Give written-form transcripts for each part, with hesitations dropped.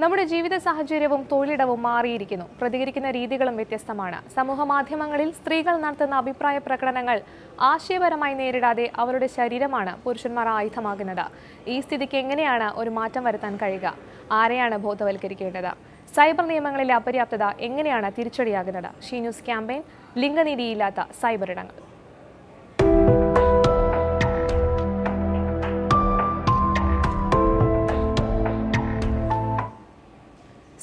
നമ്മുടെ ജീവിത സാഹചര്യവും തൊഴിലിടവും മാറിയിരിക്കുന്നു. പ്രതികരിക്കുന്ന രീതികളും വ്യത്യസ്തമാണ്. സമൂഹമാധ്യമങ്ങളിൽ സ്ത്രീകൾ നടത്തുന്ന അഭിപ്രായ പ്രകടനങ്ങൾ ആശയപരമായി നേരിടാതെ അവരുടെ ശരീരമാണ് പുരുഷന്മാർ ആയുധമാകുന്നത്. ഈ സ്ഥിതിക്ക് എങ്ങനെയാണ് ഒരു മാറ്റം വരുത്താൻ കഴിയുക? ആരെയാണ് ബോധവൽക്കരിക്കേണ്ടത്? സൈബർ നിയമങ്ങളിലെ അപര്യാപ്തത എങ്ങനെയാണ് തിരിച്ചടിയാകുന്നത്? ഷീ ന്യൂസ് ക്യാമ്പയിൻ ലിംഗനീതിയില്ലാത്ത സൈബർ ഇടങ്ങൾ.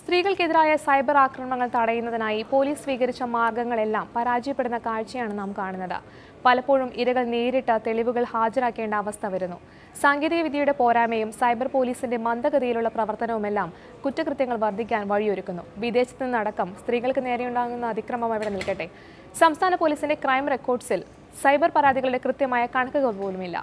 സ്ത്രീകൾക്കെതിരായ സൈബർ ആക്രമണങ്ങൾ തടയുന്നതിനായി പോലീസ് സ്വീകരിച്ച മാർഗങ്ങളെല്ലാം പരാജയപ്പെടുന്ന കാഴ്ചയാണ് നാം കാണുന്നത്. പലപ്പോഴും ഇരകൾ നേരിട്ട് തെളിവുകൾ ഹാജരാക്കേണ്ട അവസ്ഥ വരുന്നു. സാങ്കേതികവിദ്യയുടെ പോരായ്മയും സൈബർ പോലീസിന്റെ മന്ദഗതിയിലുള്ള പ്രവർത്തനവുമെല്ലാം കുറ്റകൃത്യങ്ങൾ വർദ്ധിക്കാൻ വഴിയൊരുക്കുന്നു. വിദേശത്ത് നിന്നടക്കം സ്ത്രീകൾക്ക് നേരെയുണ്ടാകുന്ന അതിക്രമം അവിടെ നിൽക്കട്ടെ, സംസ്ഥാന പോലീസിന്റെ ക്രൈം റെക്കോർഡ്സിൽ സൈബർ പരാതികളുടെ കൃത്യമായ കണക്കുകൾ പോലുമില്ല.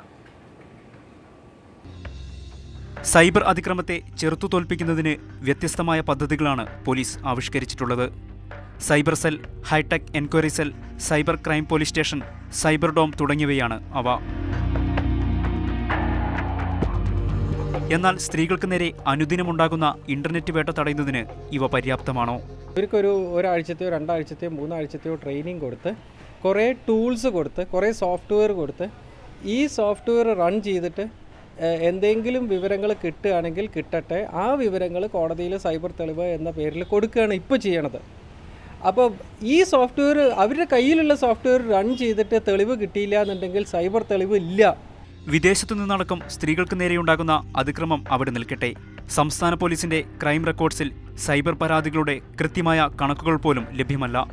സൈബർ അതിക്രമത്തെ ചെറുത്തുതോൽപ്പിക്കുന്നതിന് വ്യത്യസ്തമായ പദ്ധതികളാണ് പോലീസ് ആവിഷ്കരിച്ചിട്ടുള്ളത്. Cyber cell, hi-tech enquiry cell, cyber crime police station, cyber dome തുടങ്ങിയവയാണ് അവ. എന്നാൽ സ്ത്രീകൾക്ക് നേരെ അനുദിനമുണ്ടാകുന്ന ഇന്റർനെറ്റ് വേട്ട തടയുന്നതിന് ഇവ പര്യാപ്തമാണോ? ഇവർക്കൊരു ഒരാഴ്ചത്തെയോ 2 ആഴ്ചത്തെയോ 3 ആഴ്ചത്തെയോ ട്രെയിനിങ് കൊടുത്ത്, കുറേ ടൂൾസ് കൊടുത്ത്, കുറേ സോഫ്റ്റ്വെയർ കൊടുത്ത്, ഈ സോഫ്റ്റ്വെയർ റൺ ചെയ്തിട്ട് എന്തെങ്കിലും വിവരങ്ങൾ കിട്ടുകയാണെങ്കിൽ കിട്ടട്ടെ, ആ വിവരങ്ങൾ കോടതിയിൽ സൈബർ തെളിവ് എന്ന പേരിൽ കൊടുക്കുകയാണ് ഇപ്പോൾ ചെയ്യണത്. അപ്പോൾ ഈ സോഫ്റ്റ്വെയർ, അവരുടെ കയ്യിലുള്ള സോഫ്റ്റ്വെയർ റൺ ചെയ്തിട്ട് തെളിവ് കിട്ടിയില്ല എന്നുണ്ടെങ്കിൽ സൈബർ തെളിവ് ഇല്ല. വിദേശത്തു നിന്നടക്കം സ്ത്രീകൾക്ക് നേരെയുണ്ടാകുന്ന അതിക്രമം അവിടെ നിൽക്കട്ടെ, സംസ്ഥാന പോലീസിന്റെ ക്രൈം റെക്കോർഡ്സിൽ സൈബർ പരാതികളുടെ കൃത്യമായ കണക്കുകൾ പോലും ലഭ്യമല്ല.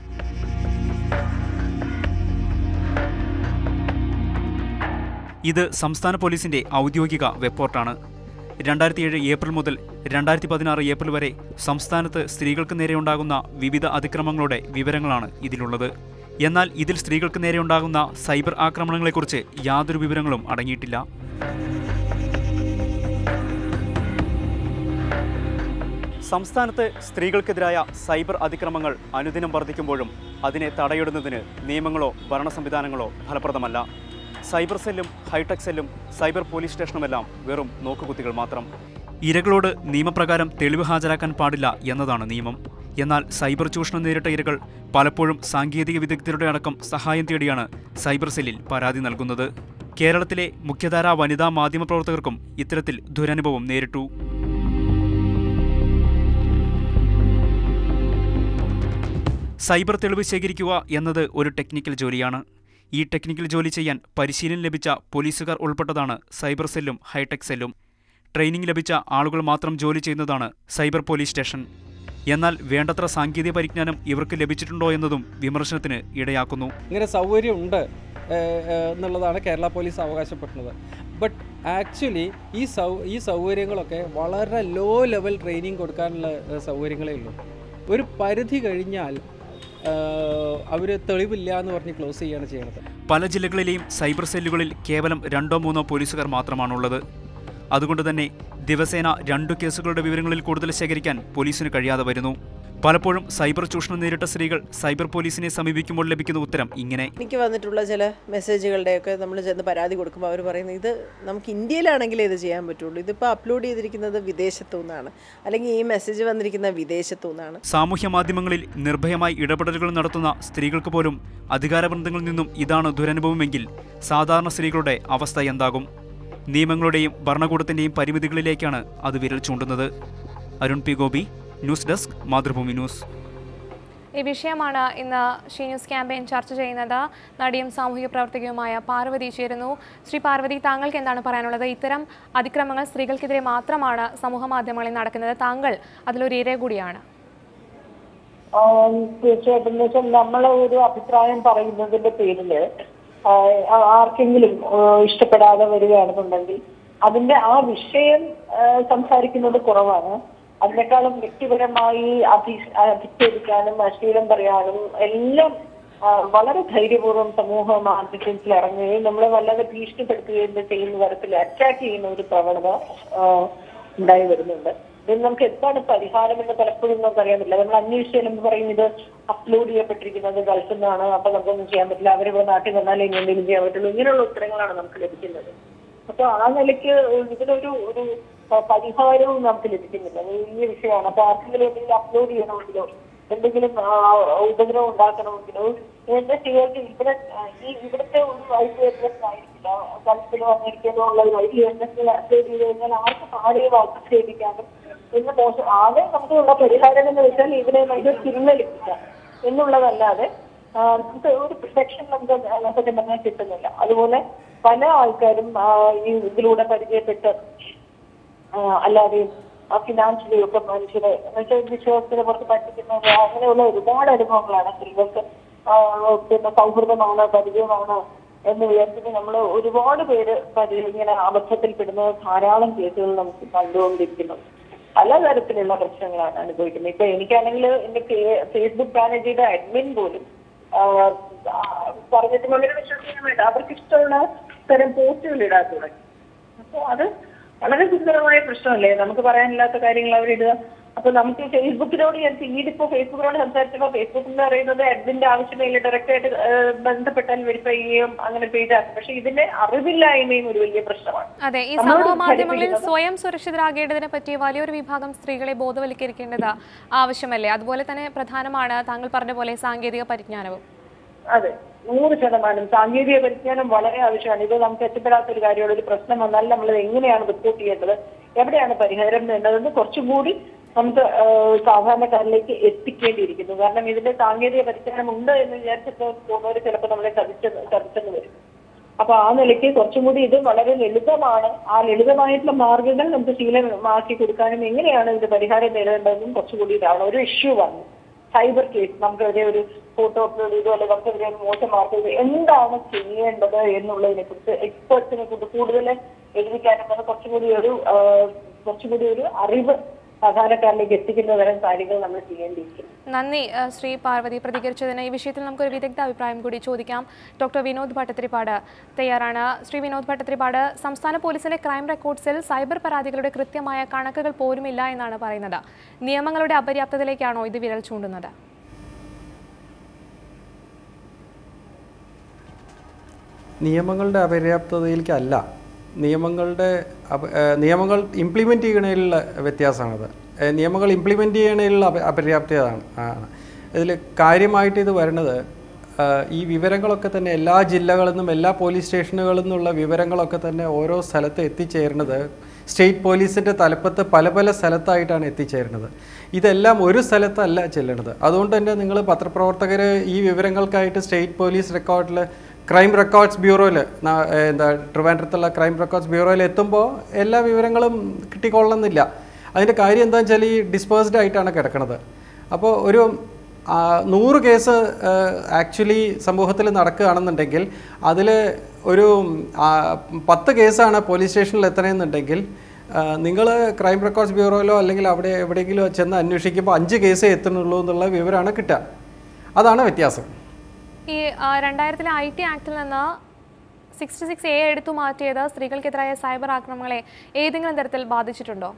ഇത് സംസ്ഥാന പോലീസിന്റെ ഔദ്യോഗിക വെബ്പോർട്ടാണ്. 2007 ഏപ്രിൽ മുതൽ 2016 ഏപ്രിൽ വരെ സംസ്ഥാനത്ത് സ്ത്രീകൾക്ക് നേരെയുണ്ടാകുന്ന വിവിധ അതിക്രമങ്ങളുടെ വിവരങ്ങളാണ് ഇതിലുള്ളത്. എന്നാൽ ഇതിൽ സ്ത്രീകൾക്ക് നേരെയുണ്ടാകുന്ന സൈബർ ആക്രമണങ്ങളെക്കുറിച്ച് യാതൊരു വിവരങ്ങളും അടങ്ങിയിട്ടില്ല. സംസ്ഥാനത്ത് സ്ത്രീകൾക്കെതിരായ സൈബർ അതിക്രമങ്ങൾ അനുദിനം വർദ്ധിക്കുമ്പോഴും അതിനെ തടയിടുന്നതിന് നിയമങ്ങളോ ഭരണ സംവിധാനങ്ങളോ ഫലപ്രദമല്ല. സൈബർ സെല്ലും ഹൈടെക് സെല്ലും സൈബർ പോലീസ് സ്റ്റേഷനുമെല്ലാം വെറും നോക്കുകുത്തികൾ മാത്രം. ഇരകളോട് നിയമപ്രകാരം തെളിവ് ഹാജരാക്കാൻ പാടില്ല എന്നതാണ് നിയമം. എന്നാൽ സൈബർ ചൂഷണം നേരിട്ട ഇരകൾ പലപ്പോഴും സാങ്കേതിക വിദഗ്ധരുടെ അടക്കം സഹായം തേടിയാണ് സൈബർ സെല്ലിൽ പരാതി നൽകുന്നത്. കേരളത്തിലെ മുഖ്യധാരാ വനിതാ മാധ്യമപ്രവർത്തകർക്കും ഇത്തരത്തിൽ ദുരനുഭവം നേരിട്ടു. സൈബർ തെളിവ് ശേഖരിക്കുക എന്നത് ഒരു ടെക്നിക്കൽ ജോലിയാണ്. ഈ ടെക്നിക്കൽ ജോലി ചെയ്യാൻ പരിശീലനം ലഭിച്ച പോലീസുകാർ ഉൾപ്പെട്ടതാണ് സൈബർ സെല്ലും ഹൈടെക് സെല്ലും. ട്രെയിനിങ് ലഭിച്ച ആളുകൾ മാത്രം ജോലി ചെയ്യുന്നതാണ് സൈബർ പോലീസ് സ്റ്റേഷൻ. എന്നാൽ വേണ്ടത്ര സാങ്കേതിക പരിജ്ഞാനം ഇവർക്ക് ലഭിച്ചിട്ടുണ്ടോ എന്നതും വിമർശനത്തിന് ഇടയാക്കുന്നു. ഇങ്ങനെ സൗകര്യം ഉണ്ട് എന്നുള്ളതാണ് കേരള പോലീസ് അവകാശപ്പെടുന്നത്. ബട്ട് ആക്ച്വലി ഈ സൗകര്യങ്ങളൊക്കെ വളരെ ലോ ലെവൽ ട്രെയിനിങ് കൊടുക്കാനുള്ള സൗകര്യങ്ങളേ ഉള്ളൂ. ഒരു പരിധി കഴിഞ്ഞാൽ അവർ തെളിവില്ല എന്ന് പറഞ്ഞ് ക്ലോസ് ചെയ്യുകയാണ് ചെയ്യുന്നത്. പല ജില്ലകളിലെയും സൈബർ സെല്ലുകളിൽ കേവലം 2-3 പോലീസുകാർ മാത്രമാണുള്ളത്. അതുകൊണ്ട് തന്നെ ദിവസേന 2 കേസുകളുടെ വിവരങ്ങളിൽ കൂടുതൽ ശേഖരിക്കാൻ പോലീസിന് കഴിയാതെ വരുന്നു. പലപ്പോഴും സൈബർ ചൂഷണം നേരിട്ട സ്ത്രീകൾ സൈബർ പോലീസിനെ സമീപിക്കുമ്പോൾ ലഭിക്കുന്ന ഉത്തരം ഇങ്ങനെ: എനിക്ക് വന്നിട്ടുള്ള ചില മെസ്സേജുകളുടെയൊക്കെ നമ്മൾ ചെന്ന് പരാതി കൊടുക്കുമ്പോൾ അവർ പറയുന്നത്, ഇത് നമുക്ക് ഇന്ത്യയിലാണെങ്കിലേ ഇത് ചെയ്യാൻ പറ്റുള്ളൂ, ഇതിപ്പോൾ അപ്ലോഡ് ചെയ്തിരിക്കുന്നത് വിദേശത്തു നിന്നാണ്, അല്ലെങ്കിൽ ഈ മെസ്സേജ് വന്നിരിക്കുന്ന വിദേശത്തു നിന്നാണ്. സാമൂഹ്യ മാധ്യമങ്ങളിൽ നിർഭയമായി ഇടപെടലുകൾ നടത്തുന്ന സ്ത്രീകൾക്ക് പോലും അധികാരവൃന്ദങ്ങളിൽ നിന്നും ഇതാണ് ദുരനുഭവമെങ്കിൽ സാധാരണ സ്ത്രീകളുടെ അവസ്ഥ എന്താകും? നിയമങ്ങളുടെയും ഭരണകൂടത്തിന്റെയും പരിമിതികളിലേക്കാണ് അത് വിരൽ ചൂണ്ടുന്നത്. Arun P Gopi, news desk, Mathrubhumi news. ഈ വിഷയമാണ് ഇന്ന് ഷീ ന്യൂസ് ക്യാമ്പയിൻ ചർച്ച ചെയ്യുന്നത്. നടിയും സാമൂഹിക പ്രവർത്തകയുമായ പാർവതി ചേരുന്നു. ശ്രീ പാർവതി, താങ്കൾക്ക് എന്താണ് പറയാനുള്ളത്? ഇത്തരം അതിക്രമങ്ങൾ സ്ത്രീകൾക്കെതിരെ മാത്രമാണ് സമൂഹ മാധ്യമങ്ങളിൽ നടക്കുന്നത്. താങ്കൾ അതിലൊരു ഇര കൂടിയാണ്. തീർച്ചയായിട്ടും നമ്മൾ ഒരു അഭിപ്രായം പറയുന്നതിന്റെ പേരില് ആർക്കെങ്കിലും ഇഷ്ടപ്പെടാതെ വരികയാണെന്നുണ്ടെങ്കിൽ അതിന്റെ ആ വിഷയം സംസാരിക്കുന്നത് കുറവാണ്. അതിനേക്കാളും വ്യക്തിപരമായി അധിക്ഷേപിക്കാനും അശ്ലീലം പറയാനും എല്ലാം വളരെ ധൈര്യപൂർവ്വം സമൂഹ മാധ്യമത്തിൽ ഇറങ്ങുകയും നമ്മളെ വല്ലാതെ ഭീഷണിപ്പെടുത്തുകയും ചെയ്യുന്ന തരത്തിൽ അറ്റാക്ക് ചെയ്യുന്ന ഒരു പ്രവണത ഉണ്ടായി വരുന്നുണ്ട്. ഇതിന് നമുക്ക് എന്താണ് പരിഹാരം എന്ന് പലപ്പോഴും നമുക്ക് അറിയാൻ പറ്റില്ല. നമ്മൾ അന്വേഷിച്ചാലും പറയും ഇത് അപ്ലോഡ് ചെയ്യപ്പെട്ടിരിക്കുന്നത് ഗൾഫിൽ നിന്നാണ്, അപ്പൊ നമുക്കൊന്നും ചെയ്യാൻ പറ്റില്ല, അവരിവിടെ നാട്ടിൽ വന്നാലേ ഇനി എന്തെങ്കിലും ചെയ്യാൻ പറ്റുള്ളൂ, ഇങ്ങനെയുള്ള ഉത്തരങ്ങളാണ് നമുക്ക് ലഭിക്കുന്നത്. അപ്പൊ ആ നിലയ്ക്ക് ഇതിനൊരു പരിഹാരവും നമുക്ക് ലഭിക്കുന്നില്ല. വലിയ വിഷയമാണ്. അപ്പൊ ആർക്കെങ്കിലും എന്തെങ്കിലും അപ്ലോഡ് ചെയ്യണമെങ്കിലോ എന്തെങ്കിലും ഉപദ്രവം ഉണ്ടാക്കണമെങ്കിലോ എന്താ ചെയ്യുക? ഇവിടുത്തെ ഒരു IP address ആയിരിക്കില്ല ഗൾഫിലോ അമേരിക്കയിലോ ഉള്ള ഒരു IP address അപ്ലോഡ് ചെയ്ത് കഴിഞ്ഞാൽ ആർക്കും ആരെയും ആക്ഷേപിക്കാനും എന്ന് മോശം. ആകെ നമുക്കുള്ള പരിഹാരം എന്ന് വെച്ചാൽ ഇതിനെ നമുക്ക് തിരുന്നലിപ്പിക്കാം എന്നുള്ളതല്ലാതെ നമുക്ക് ഒരു പ്രൊട്ടക്ഷൻ നമുക്ക് സത്യം പറഞ്ഞാൽ കിട്ടുന്നില്ല. അതുപോലെ പല ആൾക്കാരും ഈ ഇതിലൂടെ പരിചയപ്പെട്ട് അല്ലാതെയും ഫിനാൻഷ്യലി ഒക്കെ മനുഷ്യരെ വിശ്വാസത്തിനെ പുറത്ത് പറ്റിക്കുന്നത് അങ്ങനെയുള്ള ഒരുപാട് അനുഭവങ്ങളാണ്. സ്ത്രീകൾക്ക് പിന്നെ സൗഹൃദമാണ്, പരിചയമാണ് എന്ന് വിചാരിച്ചിട്ട് നമ്മൾ ഒരുപാട് പേര് ഇങ്ങനെ അബദ്ധത്തിൽപ്പെടുന്ന ധാരാളം കേസുകൾ നമുക്ക് കണ്ടുകൊണ്ടിരിക്കുന്നു. പലതരത്തിലുള്ള പ്രശ്നങ്ങളാണ് അനുഭവിക്കുന്നത്. ഇപ്പൊ എനിക്കാണെങ്കിൽ എന്റെ ഫേസ്ബുക്ക് പേജിന്റെ അഡ്മിൻ പോലും പറഞ്ഞിട്ട് വളരെ വിശ്വസിക്കാൻ വേണ്ട അവർക്ക് ഇഷ്ടമുള്ള തരം പോസ്റ്റുകൾ ഇടാൻ തുടങ്ങി. അപ്പോൾ അത് വളരെ ഗുരുതരമായ പ്രശ്നമല്ലേ? നമുക്ക് പറയാനില്ലാത്ത കാര്യങ്ങൾ അവരിടുക. അപ്പൊ നമുക്ക് ഫേസ്ബുക്കിനോട് ഞാൻ പിന്നീട് ഇപ്പോൾ ഫേസ്ബുക്കിനോട് സംസാരിച്ചപ്പോൾ ഫേസ്ബുക്ക് എന്ന് പറയുന്നത് അഡ്മിന്റെ ആവശ്യമില്ല, ഡയറക്റ്റ് ആയിട്ട് ബന്ധപ്പെട്ടാൽ വെരിഫൈ ചെയ്യും അങ്ങനെ പേജാക്കും. പക്ഷെ ഇതിന്റെ അറിവില്ലായ്മയും ഒരു വലിയ പ്രശ്നമാണ്. അതെ, ഈ സമൂഹ മാധ്യമങ്ങളിൽ സ്വയം സുരക്ഷിതരാകേണ്ടതിനെ പറ്റി വലിയൊരു വിഭാഗം സ്ത്രീകളെ ബോധവൽക്കരിക്കേണ്ടത് ആവശ്യമല്ലേ? അതുപോലെ തന്നെ പ്രധാനമാണ് താങ്കൾ പറഞ്ഞ പോലെ സാങ്കേതിക പരിജ്ഞാനവും. അതെ, 100% സാങ്കേതിക പരിജ്ഞാനം വളരെ ആവശ്യമാണ്. ഇത് നമുക്ക് എത്തിപ്പെടാത്തൊരു കാര്യമാണ്. ഒരു പ്രശ്നം വന്നാൽ നമ്മൾ എങ്ങനെയാണ് റിപ്പോർട്ട് ചെയ്യേണ്ടത്, എവിടെയാണ് പരിഹാരം വേണ്ടതെന്ന് കുറച്ചുകൂടി നമുക്ക് സാധാരണക്കാരിലേക്ക് എത്തിക്കേണ്ടിയിരിക്കുന്നു. കാരണം ഇതിന്റെ സാങ്കേതിക പരിജ്ഞാനം ഉണ്ട് എന്ന് വിചാരിച്ചിട്ട് പോകുന്നവർ ചിലപ്പോൾ നമ്മളെ ചതിച്ചെന്ന് വരും. അപ്പൊ ആ നിലയ്ക്ക് കുറച്ചും കൂടി ഇത് വളരെ ലളിതമാണ്. ആ ലളിതമായിട്ടുള്ള മാർഗങ്ങൾ നമുക്ക് ശീലമാക്കി കൊടുക്കാനും എങ്ങനെയാണ് ഇത് പരിഹാരം നേടേണ്ടതെന്നും കുറച്ചുകൂടി ഇതാണ്. ഒരു ഇഷ്യൂ വന്നു, സൈബർ കേസ്, നമുക്കെതിരെ ഒരു ഫോട്ടോ അപ്ലോഡ് ചെയ്തു അല്ലെങ്കിൽ നമുക്കെതിരെ ഒരു മോശം വാർത്ത ചെയ്തു, എന്താണ് ചെയ്യേണ്ടത് എന്നുള്ളതിനെ കുറിച്ച് എക്സ്പെർട്സിനെ കൊണ്ട് കൂടുതൽ എഴുതിക്കാനും കുറച്ചുകൂടി ഒരു അറിവ് സാധാരണക്കാരിലേക്ക് എത്തിക്കുന്ന തരം കാര്യങ്ങൾ നമ്മൾ ചെയ്യേണ്ടിയിരിക്കും. നന്ദി ശ്രീ പാർവതി പ്രതികരിച്ചതിന്. ഈ വിഷയത്തിൽ നമുക്കൊരു വിദഗ്ധ അഭിപ്രായം കൂടി ചോദിക്കാം. ഡോക്ടർ വിനോദ് ഭട്ടതിരിപ്പാട് തയ്യാറാണ്. ശ്രീ വിനോദ് ഭട്ടതിരിപ്പാട്, സംസ്ഥാന പോലീസിലെ ക്രൈം റെക്കോർഡ്സിൽ സൈബർ പരാതികളുടെ കൃത്യമായ കണക്കുകൾ പോലുമില്ല എന്നാണ് പറയുന്നത്. നിയമങ്ങളുടെ അപര്യാപ്തതയിലേക്കാണോ ഇത് വിരൽ ചൂണ്ടുന്നത്? നിയമങ്ങളുടെ അപര്യാപ്തതയിലേക്കല്ല, നിയമങ്ങൾ ഇംപ്ലിമെൻറ്റ് ചെയ്യണതിലുള്ള വ്യത്യാസമാണത്. നിയമങ്ങൾ ഇംപ്ലിമെൻറ്റ് ചെയ്യണതിലുള്ള അപര്യാപ്തതയാണ്. ഇതിൽ കാര്യമായിട്ട് ഇത് വരുന്നത് ഈ വിവരങ്ങളൊക്കെ തന്നെ എല്ലാ ജില്ലകളിൽ നിന്നും എല്ലാ പോലീസ് സ്റ്റേഷനുകളിൽ നിന്നുള്ള വിവരങ്ങളൊക്കെ തന്നെ ഓരോ സ്ഥലത്ത് എത്തിച്ചേരുന്നത് സ്റ്റേറ്റ് പോലീസിൻ്റെ തലപ്പത്ത് പല പല സ്ഥലത്തായിട്ടാണ് എത്തിച്ചേരുന്നത്. ഇതെല്ലാം ഒരു സ്ഥലത്തല്ല ചെല്ലുന്നത്. അതുകൊണ്ട് തന്നെ നിങ്ങൾ പത്രപ്രവർത്തകർ ഈ വിവരങ്ങൾക്കായിട്ട് സ്റ്റേറ്റ് പോലീസ് റെക്കോർഡിൽ ക്രൈം റെക്കോർഡ്സ് ബ്യൂറോയിൽ ട്രിവാൻഡ്രത്തുള്ള ക്രൈം റെക്കോർഡ്സ് ബ്യൂറോയിൽ എത്തുമ്പോൾ എല്ലാ വിവരങ്ങളും കിട്ടിക്കൊള്ളുന്നില്ല. അതിൻ്റെ കാര്യം എന്താണെന്ന് വെച്ചാൽ ഈ ഡിസ്പേഴ്സ്ഡ് ആയിട്ടാണ് കിടക്കുന്നത്. അപ്പോൾ ഒരു 100 കേസ് ആക്ച്വലി സമൂഹത്തിൽ നടക്കുകയാണെന്നുണ്ടെങ്കിൽ അതിൽ ഒരു 10 കേസാണ് പോലീസ് സ്റ്റേഷനിൽ എത്തണമെന്നുണ്ടെങ്കിൽ നിങ്ങൾ ക്രൈം റെക്കോർഡ്സ് ബ്യൂറോയിലോ അല്ലെങ്കിൽ അവിടെ എവിടെയെങ്കിലും ചെന്ന് അന്വേഷിക്കുമ്പോൾ 5 കേസേ എത്തുന്നുള്ളൂ എന്നുള്ള വിവരമാണ് കിട്ടുക. അതാണ് വ്യത്യാസം. ഈ 2000 IT ആക്ടിൽ നിന്ന് 66A എടുത്തു മാറ്റിയത് സ്ത്രീകൾക്കെതിരായ സൈബർ ആക്രമണങ്ങളെ ഏതെങ്കിലും തരത്തിൽ ബാധിച്ചിട്ടുണ്ടോ?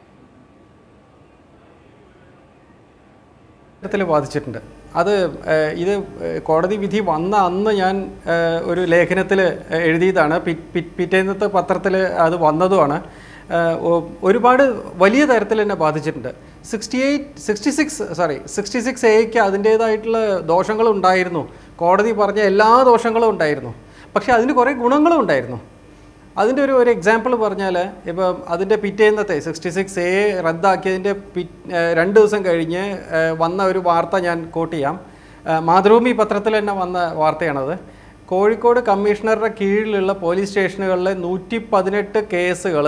ബാധിച്ചിട്ടുണ്ട്. അത് ഇത് കോടതി വിധി വന്ന അന്ന് ഞാൻ ഒരു ലേഖനത്തിൽ എഴുതിയതാണ്. പിറ്റേന്നത്തെ പത്രത്തിൽ അത് വന്നതുമാണ്. ഒരുപാട് വലിയ തരത്തിൽ തന്നെ ബാധിച്ചിട്ടുണ്ട്. 66Aക്ക് അതിൻ്റേതായിട്ടുള്ള ദോഷങ്ങളുണ്ടായിരുന്നു. കോടതി പറഞ്ഞ എല്ലാ ദോഷങ്ങളും ഉണ്ടായിരുന്നു. പക്ഷേ അതിന് കുറേ ഗുണങ്ങളും ഉണ്ടായിരുന്നു. അതിൻ്റെ ഒരു എക്സാമ്പിൾ പറഞ്ഞാൽ, ഇപ്പം അതിൻ്റെ പിറ്റേന്നത്തെ 66A റദ്ദാക്കിയതിൻ്റെ 2 ദിവസം കഴിഞ്ഞ് വന്ന ഒരു വാർത്ത ഞാൻ കോട്ട് ചെയ്യാം. മാതൃഭൂമി പത്രത്തിൽ തന്നെ വന്ന വാർത്തയാണത്. കോഴിക്കോട് കമ്മീഷണറുടെ കീഴിലുള്ള പോലീസ് സ്റ്റേഷനുകളിലെ 118 കേസുകൾ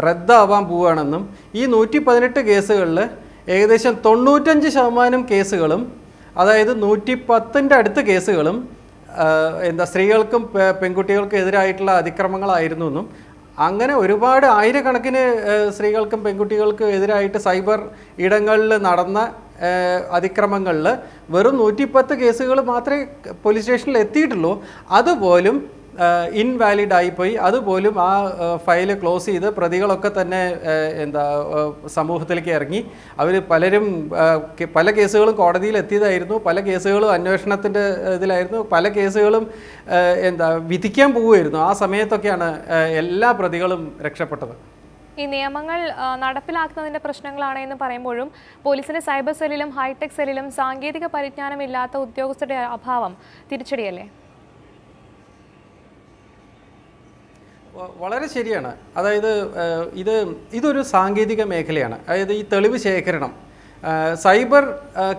റദ്ദാവാൻ പോവുകയാണെന്നും ഈ 118 കേസുകളിൽ ഏകദേശം 95% കേസുകളും, അതായത് 110ൻ്റെ അടുത്ത് കേസുകളും സ്ത്രീകൾക്കും പെൺകുട്ടികൾക്കും എതിരായിട്ടുള്ള അതിക്രമങ്ങളായിരുന്നു എന്നും, അങ്ങനെ ഒരുപാട് ആയിരക്കണക്കിന് സ്ത്രീകൾക്കും പെൺകുട്ടികൾക്കും എതിരായിട്ട് സൈബർ ഇടങ്ങളിൽ നടന്ന അതിക്രമങ്ങളിൽ വെറും 110 കേസുകൾ മാത്രമേ പോലീസ് സ്റ്റേഷനിൽ എത്തിയിട്ടുള്ളൂ. അതുപോലും ഇൻവാലിഡ് ആയിപ്പോയി. അതുപോലും ആ ഫയൽ ക്ലോസ് ചെയ്ത് പ്രതികളൊക്കെ തന്നെ സമൂഹത്തിലേക്ക് ഇറങ്ങി. അവർ പലരും പല കേസുകളും കോടതിയിൽ എത്തിയതായിരുന്നു, പല കേസുകളും അന്വേഷണത്തിൻ്റെ ഇതിലായിരുന്നു, പല കേസുകളും വിധിക്കാൻ പോവുമായിരുന്നു. ആ സമയത്തൊക്കെയാണ് എല്ലാ പ്രതികളും രക്ഷപ്പെട്ടത്. ഈ നിയമങ്ങൾ നടപ്പിലാക്കുന്നതിന്റെ പ്രശ്നങ്ങളാണ് എന്ന് പറയുമ്പോഴും പോലീസിന്റെ സൈബർ സെല്ലിലും ഹൈടെക് സെല്ലിലും സാങ്കേതിക പരിജ്ഞാനമില്ലാത്ത ഉദ്യോഗസ്ഥരുടെ അഭാവം തിരിച്ചടിയല്ലേ? വളരെ ശരിയാണ്. അതായത് ഇതൊരു സാങ്കേതിക മേഖലയാണ്. അതായത് ഈ തെളിവ് ശേഖരണം, സൈബർ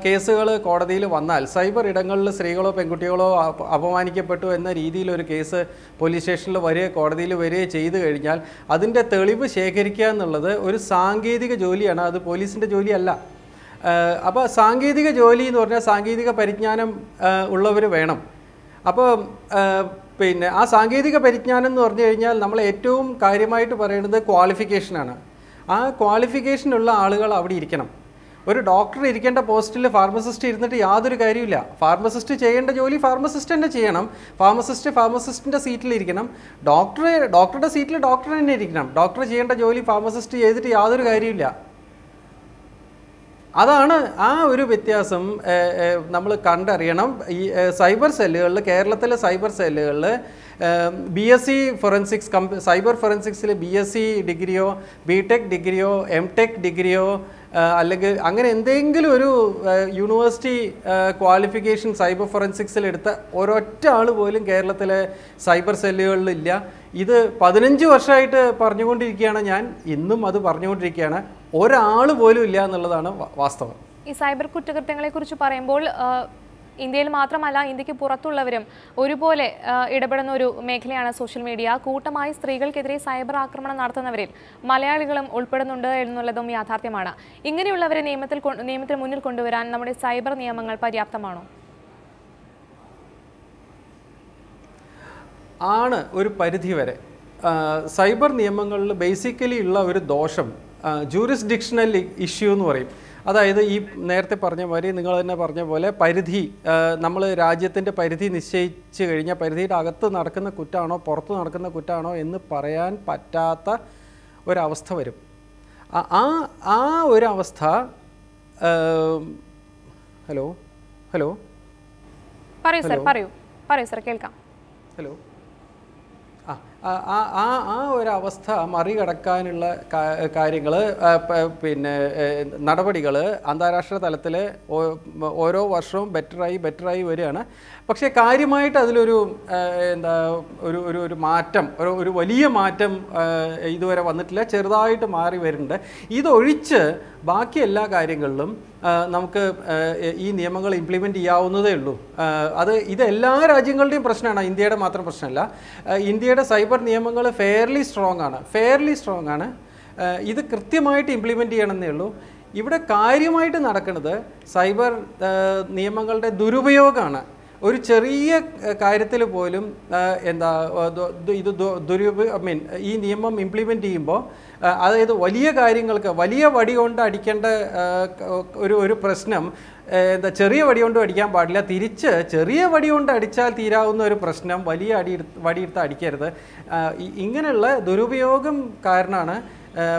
കേസുകൾ കോടതിയിൽ വന്നാൽ, സൈബർ ഇടങ്ങളിൽ സ്ത്രീകളോ പെൺകുട്ടികളോ അപമാനിക്കപ്പെട്ടു എന്ന രീതിയിലൊരു കേസ് പോലീസ് സ്റ്റേഷനിൽ വരികയോ കോടതിയിൽ വരികയോ ചെയ്തു കഴിഞ്ഞാൽ അതിൻ്റെ തെളിവ് ശേഖരിക്കുക എന്നുള്ളത് ഒരു സാങ്കേതിക ജോലിയാണ്, അത് പോലീസിൻ്റെ ജോലിയല്ല. അപ്പോൾ സാങ്കേതിക ജോലി എന്ന് പറഞ്ഞാൽ സാങ്കേതിക പരിജ്ഞാനം ഉള്ളവർ വേണം. അപ്പോൾ പിന്നെ ആ സാങ്കേതിക പരിജ്ഞാനം എന്ന് പറഞ്ഞു കഴിഞ്ഞാൽ നമ്മൾ ഏറ്റവും കാര്യമായിട്ട് പറയുന്നത് ക്വാളിഫിക്കേഷനാണ്. ആ ക്വാളിഫിക്കേഷനുള്ള ആളുകൾ അവിടെ ഇരിക്കണം. ഒരു ഡോക്ടർ ഇരിക്കേണ്ട പോസ്റ്റിൽ ഫാർമസിസ്റ്റ് ഇരുന്നിട്ട് യാതൊരു കാര്യമില്ല. ഫാർമസിസ്റ്റ് ചെയ്യേണ്ട ജോലി ഫാർമസിസ്റ്റ് തന്നെ ചെയ്യണം. ഫാർമസിസ്റ്റിൻ്റെ സീറ്റിലിരിക്കണം. ഡോക്ടറുടെ സീറ്റിൽ ഡോക്ടർ തന്നെ ഇരിക്കണം. ഡോക്ടർ ചെയ്യേണ്ട ജോലി ഫാർമസിസ്റ്റ് ചെയ്തിട്ട് യാതൊരു കാര്യമില്ല. അതാണ് ആ ഒരു വ്യത്യാസം നമ്മൾ കണ്ടറിയണം. ഈ സൈബർ സെല്ലുകളിൽ, കേരളത്തിലെ സൈബർ സെല്ലുകളിൽ BSc ഫോറൻസിക്സ് സൈബർ ഫോറൻസിക്സിൽ BSc ഡിഗ്രിയോ BTech ഡിഗ്രിയോ MTech ഡിഗ്രിയോ അല്ലെങ്കിൽ അങ്ങനെ എന്തെങ്കിലും ഒരു യൂണിവേഴ്സിറ്റി ക്വാളിഫിക്കേഷൻ സൈബർ ഫോറൻസിക്സിൽ എടുത്ത ഒരൊറ്റ ആൾ പോലും കേരളത്തിലെ സൈബർ സെല്ലുകളിലില്ല. ഇത് 15 വർഷമായിട്ട് പറഞ്ഞുകൊണ്ടിരിക്കുകയാണ് ഞാൻ, ഇന്നും അത് പറഞ്ഞുകൊണ്ടിരിക്കുകയാണ്. ഒരാൾ പോലും ഇല്ല എന്നുള്ളതാണ് വാസ്തവം. ഈ സൈബർ കുറ്റകൃത്യങ്ങളെക്കുറിച്ച് പറയുമ്പോൾ ഇന്ത്യയിൽ മാത്രമല്ല ഇന്ത്യക്ക് പുറത്തുള്ളവരും ഒരുപോലെ ഇടപെടുന്ന ഒരു മേഖലയാണ് സോഷ്യൽ മീഡിയ. കൂട്ടമായി സ്ത്രീകൾക്കെതിരെ സൈബർ ആക്രമണം നടത്തുന്നവരിൽ മലയാളികളും ഉൾപ്പെടുന്നുണ്ട് എന്നുള്ളതും യാഥാർത്ഥ്യമാണ്. ഇങ്ങനെയുള്ളവരെ നിയമത്തിന് മുന്നിൽ കൊണ്ടുവരാൻ നമ്മുടെ സൈബർ നിയമങ്ങൾ പര്യാപ്തമാണോ? ആണ് ഒരു പരിധിവരെ. സൈബർ നിയമങ്ങളിൽ ബേസിക്കലി ഉള്ള ഒരു ദോഷം ജൂറിസ്ഡിക്ഷണൽ ഇഷ്യൂ എന്ന് പറയും. അതായത് ഈ നേരത്തെ പറഞ്ഞ മാതിരി നിങ്ങൾ തന്നെ പറഞ്ഞ പോലെ പരിധി, നമ്മൾ രാജ്യത്തിൻ്റെ പരിധി നിശ്ചയിച്ച് കഴിഞ്ഞാൽ പരിധിയുടെ അകത്ത് നടക്കുന്ന കുറ്റമാണോ പുറത്ത് നടക്കുന്ന കുറ്റമാണോ എന്ന് പറയാൻ പറ്റാത്ത ഒരവസ്ഥ വരും. ആ ഒരവസ്ഥ ഹലോ ഹലോ പറയൂ സർ കേൾക്കാം. ഹലോ ആ ഒരവസ്ഥ മറികടക്കാനുള്ള കാര്യങ്ങൾ, പിന്നെ നടപടികൾ അന്താരാഷ്ട്ര തലത്തിൽ ഓരോ വർഷവും ബെറ്ററായി വരികയാണ്. പക്ഷേ കാര്യമായിട്ട് അതിലൊരു ഒരു മാറ്റം, ഒരു വലിയ മാറ്റം ഇതുവരെ വന്നിട്ടില്ല. ചെറുതായിട്ട് മാറി വരുന്നുണ്ട്. ഇതൊഴിച്ച് ബാക്കി എല്ലാ കാര്യങ്ങളിലും നമുക്ക് ഈ നിയമങ്ങൾ ഇംപ്ലിമെൻ്റ് ചെയ്യാവുന്നതേ ഉള്ളൂ. ഇത് എല്ലാ രാജ്യങ്ങളുടെയും പ്രശ്നമാണ്, ഇന്ത്യയുടെ മാത്രം പ്രശ്നമല്ല. ഇന്ത്യയുടെ സൈബർ നിയമങ്ങൾ ഫെയർലി സ്ട്രോങ് ആണ്. ഇത് കൃത്യമായിട്ട് ഇംപ്ലിമെൻ്റ് ചെയ്യണമെന്നേ ഉള്ളൂ. ഇവിടെ കാര്യമായിട്ട് നടക്കുന്നത് സൈബർ നിയമങ്ങളുടെ ദുരുപയോഗമാണ്. ഒരു ചെറിയ കാര്യത്തിൽ പോലും ഈ നിയമം ഇംപ്ലിമെൻ്റ് ചെയ്യുമ്പോൾ, അതായത് വലിയ കാര്യങ്ങൾക്ക് വലിയ വടി കൊണ്ട് അടിക്കേണ്ട ഒരു പ്രശ്നം ചെറിയ വടി കൊണ്ട് അടിക്കാൻ പാടില്ല. തിരിച്ച് ചെറിയ വടി കൊണ്ട് അടിച്ചാൽ തീരാവുന്ന ഒരു പ്രശ്നം വലിയ വടിയെടുത്ത് അടിക്കരുത്. ഇങ്ങനെയുള്ള ദുരുപയോഗം കാരണമാണ്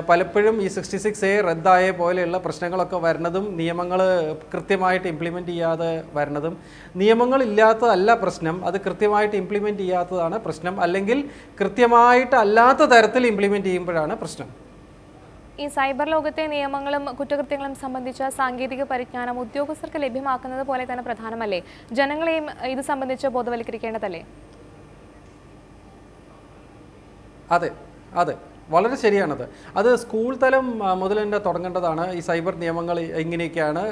പലപ്പോഴും ഈ 66A റദ്ദായ പോലെയുള്ള പ്രശ്നങ്ങളൊക്കെ വരുന്നതും നിയമങ്ങൾ കൃത്യമായിട്ട് ഇംപ്ലിമെൻ്റ് ചെയ്യാതെ വരുന്നതും. നിയമങ്ങളില്ലാത്തതല്ല പ്രശ്നം, അത് കൃത്യമായിട്ട് ഇംപ്ലിമെൻ്റ് ചെയ്യാത്തതാണ് പ്രശ്നം, അല്ലെങ്കിൽ കൃത്യമായിട്ട് അല്ലാത്ത തരത്തിൽ ഇംപ്ലിമെൻ്റ് ചെയ്യുമ്പോഴാണ് പ്രശ്നം. ഈ സൈബർ ലോകത്തെ നിയമങ്ങളും കുറ്റകൃത്യങ്ങളും സംബന്ധിച്ച സാങ്കേതിക പരിജ്ഞാനം ഉദ്യോഗസ്ഥർക്ക് ലഭ്യമാക്കുന്നത് പോലെ തന്നെ പ്രധാനമല്ലേ? ജനങ്ങളെയും ഇത് സംബന്ധിച്ച് ബോധവൽക്കരിക്കേണ്ടതല്ലേ? അതെ, വളരെ ശരിയാണത്. അത് സ്കൂൾ തലം മുതൽ തന്നെ തുടങ്ങേണ്ടതാണ്. ഈ സൈബർ നിയമങ്ങൾ ഇങ്ങനെയൊക്കെയാണ്,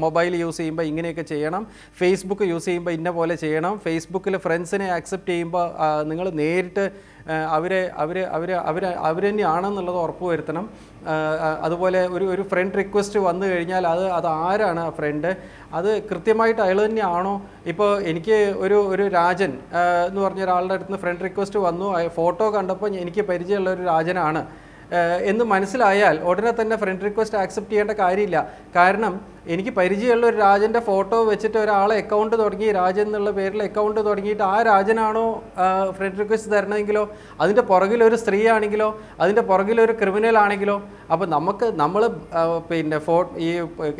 മൊബൈൽ യൂസ് ചെയ്യുമ്പോൾ ഇങ്ങനെയൊക്കെ ചെയ്യണം, ഫേസ്ബുക്ക് യൂസ് ചെയ്യുമ്പോൾ ഇന്ന പോലെ ചെയ്യണം, ഫേസ്ബുക്കിൽ ഫ്രണ്ട്സിനെ ആക്സെപ്റ്റ് ചെയ്യുമ്പോൾ നിങ്ങൾ നേരിട്ട് അവർ തന്നെയാണെന്നുള്ളത് ഉറപ്പ് വരുത്തണം. അതുപോലെ ഒരു ഫ്രണ്ട് റിക്വസ്റ്റ് വന്നു കഴിഞ്ഞാൽ അത് ആരാണ് ആ ഫ്രണ്ട്, അത് കൃത്യമായിട്ട് അയാൾ തന്നെയാണോ? ഇപ്പോൾ എനിക്ക് ഒരു രാജൻ എന്ന് പറഞ്ഞ ഒരാളുടെ അടുത്ത് നിന്ന് ഫ്രണ്ട് റിക്വസ്റ്റ് വന്നു, ഫോട്ടോ കണ്ടപ്പോൾ എനിക്ക് പരിചയമുള്ള ഒരു രാജനാണ് എന്ന് മനസ്സിലായാൽ ഉടനെ തന്നെ ഫ്രണ്ട് റിക്വസ്റ്റ് ആക്സെപ്റ്റ് ചെയ്യേണ്ട കാര്യമില്ല. കാരണം എനിക്ക് പരിചയമുള്ള ഒരു രാജൻ്റെ ഫോട്ടോ വെച്ചിട്ട് ഒരാളെ അക്കൗണ്ട് തുടങ്ങി, രാജൻ എന്നുള്ള പേരിൽ അക്കൗണ്ട് തുടങ്ങിയിട്ട് ആ രാജനാണോ ഫ്രണ്ട് റിക്വസ്റ്റ് തരണമെങ്കിലോ, അതിൻ്റെ പുറകിലൊരു സ്ത്രീ ആണെങ്കിലോ, അതിൻ്റെ പുറകിലൊരു ക്രിമിനൽ ആണെങ്കിലോ. അപ്പോൾ നമ്മൾ പിന്നെ ഈ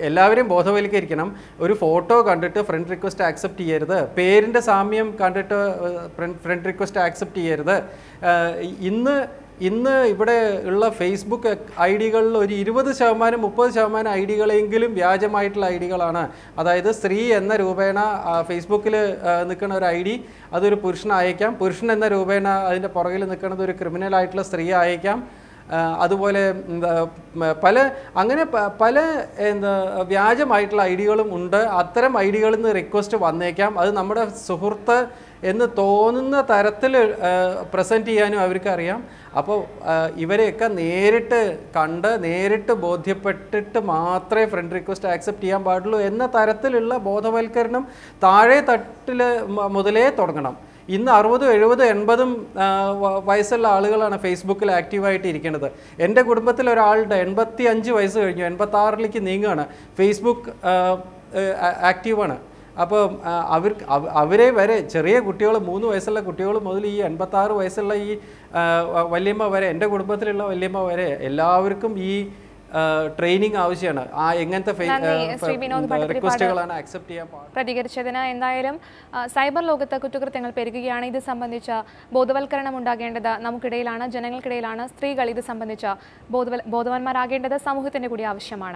എല്ലാവരെയും ബോധവൽക്കരിക്കണം. ഒരു ഫോട്ടോ കണ്ടിട്ട് ഫ്രണ്ട് റിക്വസ്റ്റ് ആക്സെപ്റ്റ് ചെയ്യരുത്, പേരിൻ്റെ സാമ്യം കണ്ടിട്ട് ഫ്രണ്ട് റിക്വസ്റ്റ് ആക്സെപ്റ്റ് ചെയ്യരുത്. ഇന്ന് ഇന്ന് ഇവിടെ ഉള്ള ഫേസ്ബുക്ക് ഐ ഡികളിൽ ഒരു 20% 30% ഐ ഡികളെങ്കിലും വ്യാജമായിട്ടുള്ള ഐ ഡികളാണ്. അതായത് സ്ത്രീ എന്ന രൂപേണ ഫേസ്ബുക്കിൽ നിൽക്കുന്ന ഒരു ഐ ഡി അതൊരു പുരുഷനയക്കാം, പുരുഷൻ എന്ന രൂപേണ അതിൻ്റെ പുറകിൽ നിൽക്കുന്നത് ഒരു ക്രിമിനലായിട്ടുള്ള സ്ത്രീ അയക്കാം. അതുപോലെ പല വ്യാജമായിട്ടുള്ള ഐ ഡികളും ഉണ്ട്. അത്തരം ഐ ഡികളിൽ നിന്ന് റിക്വസ്റ്റ് വന്നേക്കാം. അത് നമ്മുടെ സുഹൃത്ത് എന്ന് തോന്നുന്ന തരത്തിൽ പ്രസൻറ്റ് ചെയ്യാനും അവർക്കറിയാം. അപ്പോൾ ഇവരെയൊക്കെ നേരിട്ട് കണ്ട് നേരിട്ട് ബോധ്യപ്പെട്ടിട്ട് മാത്രമേ ഫ്രണ്ട് റിക്വസ്റ്റ് ആക്സെപ്റ്റ് ചെയ്യാൻ പാടുള്ളൂ എന്ന തരത്തിലുള്ള ബോധവൽക്കരണം താഴെ തട്ടിൽ മുതലേ തുടങ്ങണം. ഇന്ന് 60, 70, 80 വയസ്സുള്ള ആളുകളാണ് ഫേസ്ബുക്കിൽ ആക്റ്റീവായിട്ട് ഇരിക്കുന്നത്. എൻ്റെ കുടുംബത്തിൽ ഒരാളുടെ 85 വയസ്സ് കഴിഞ്ഞു, 86ലേക്ക് നീങ്ങുകയാണ്, ഫേസ്ബുക്ക് ആക്റ്റീവാണ്. അപ്പോൾ അവരെ വരെ ചെറിയ കുട്ടികൾ 3 വയസ്സുള്ള കുട്ടികൾ മുതൽ ഈ 86 വയസ്സുള്ള ഈ വല്യമ്മ വരെ, എൻ്റെ കുടുംബത്തിലുള്ള വല്യമ്മ വരെ എല്ലാവർക്കും ഈ ട്രെയിനിങ് ആവശ്യമാണ്. ആ എങ്ങനത്തെ റിക്വസ്റ്റുകളാണ് ആക്സെപ്റ്റ് ചെയ്യാൻ പാടുള്ളത്. പ്രതികരിച്ചതിന് എന്തായാലും സൈബർ ലോകത്ത് കുറ്റകൃത്യങ്ങൾ പെരുകുകയാണ്. ഇത് സംബന്ധിച്ച ബോധവൽക്കരണം ഉണ്ടാകേണ്ടത് നമുക്കിടയിലാണ്, ജനങ്ങൾക്കിടയിലാണ്. സ്ത്രീകൾ ഇത് സംബന്ധിച്ച ബോധവാന്മാരാകേണ്ടത് സമൂഹത്തിൻ്റെ കൂടി ആവശ്യമാണ്.